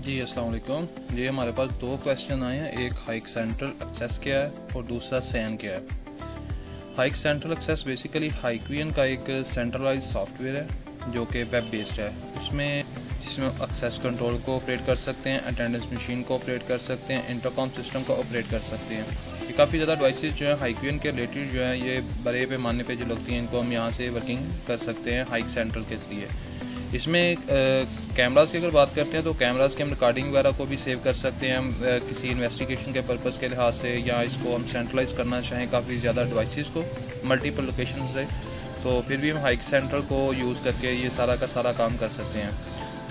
जी अस्सलाम वालेकुम। ये हमारे पास दो क्वेश्चन आए हैं, एक हाइक सेंट्रल एक्सेस क्या है और दूसरा सैन क्या है। हाइक सेंट्रल एक्सेस बेसिकली हाइक्वियन का एक सेंट्रलाइज सॉफ्टवेयर है जो कि वेब बेस्ड है। जिसमें एक्सेस कंट्रोल को ऑपरेट कर सकते हैं, अटेंडेंस मशीन को ऑपरेट कर सकते हैं, इंटरकॉम सिस्टम को ऑपरेट कर सकते हैं। ये काफ़ी ज़्यादा डिवाइसेस जो है हाइक्वियन के रिलेटेड जो है ये बड़े पैमाने पे जो लगती हैं, इनको हम यहाँ से वर्किंग कर सकते हैं हाइक सेंट्रल के ज़रिए। इसमें कैमरास की अगर बात करते हैं तो कैमरास के हम रिकॉर्डिंग वगैरह को भी सेव कर सकते हैं। हम किसी इन्वेस्टिगेशन के पर्पज़ के लिहाज से या इसको हम सेंट्रलाइज करना चाहें काफ़ी ज़्यादा डिवाइसेस को मल्टीपल लोकेशन से, तो फिर भी हम हाइक सेंट्रल को यूज़ करके ये सारा का सारा काम कर सकते हैं।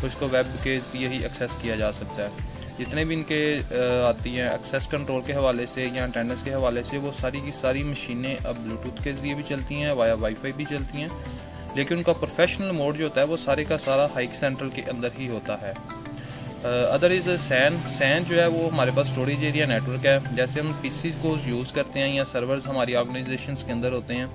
तो इसको वेब के ज़रिए ही एक्सेस किया जा सकता है। जितने भी इनके आती हैं एक्सेस कंट्रोल के हवाले से या अटेंडेंस के हवाले से, वो सारी की सारी मशीनें अब ब्लूटूथ के ज़रिए भी चलती हैं, वाया वाईफाई भी चलती हैं, लेकिन उनका प्रोफेशनल मोड जो होता है वो सारे का सारा हाइक सेंट्रल के अंदर ही होता है। अदर इज़ सैन जो है वो हमारे पास स्टोरेज एरिया नेटवर्क है। जैसे हम पीसी को यूज़ करते हैं या सर्वर्स हमारी ऑर्गेनाइजेशंस के अंदर होते हैं,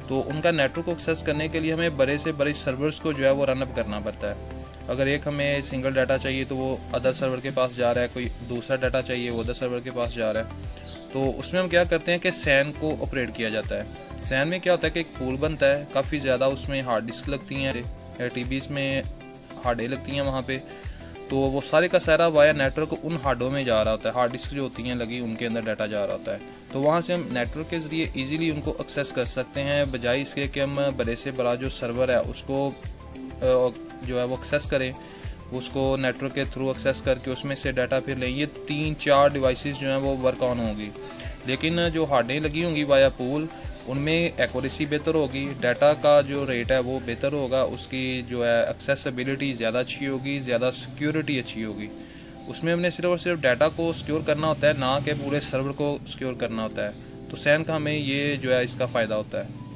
तो उनका नेटवर्क को एक्सेस करने के लिए हमें बड़े से बड़े सर्वर्स को जो है वो रनअप करना पड़ता है। अगर एक हमें सिंगल डाटा चाहिए तो वो अदर सर्वर के पास जा रहा है, कोई दूसरा डाटा चाहिए वो अदर सर्वर के पास जा रहा है। तो उसमें हम क्या करते हैं कि सैन को ऑपरेट किया जाता है। सैन में क्या होता है कि एक पूल बनता है, काफ़ी ज़्यादा उसमें हार्ड डिस्क लगती हैं, टीबीज़ में हार्डें लगती हैं वहाँ पे। तो वो सारे का सारा वाया नेटवर्क उन हार्डों में जा रहा होता है, हार्ड डिस्क जो होती हैं लगी उनके अंदर डाटा जा रहा होता है। तो वहाँ से हम नेटवर्क के ज़रिए ईजिली उनको एक्सेस कर सकते हैं, बजाय इसके कि हम बड़े से बड़ा जो सर्वर है उसको जो है वो एक्सेस करें, उसको नेटवर्क के थ्रू एक्सेस करके उसमें से डाटा फिर लें। ये 3-4 डिवाइसेस जो हैं वो वर्क ऑन होंगी, लेकिन जो हार्डें लगी होंगी वाया पूल उनमें एक्यूरेसी बेहतर होगी, डाटा का जो रेट है वो बेहतर होगा, उसकी जो है एक्सेसिबिलिटी ज़्यादा अच्छी होगी, ज़्यादा सिक्योरिटी अच्छी होगी। उसमें हमने सिर्फ और सिर्फ डाटा को सिक्योर करना होता है, ना कि पूरे सर्वर को सिक्योर करना होता है। तो सैन का हमें ये जो है इसका फ़ायदा होता है।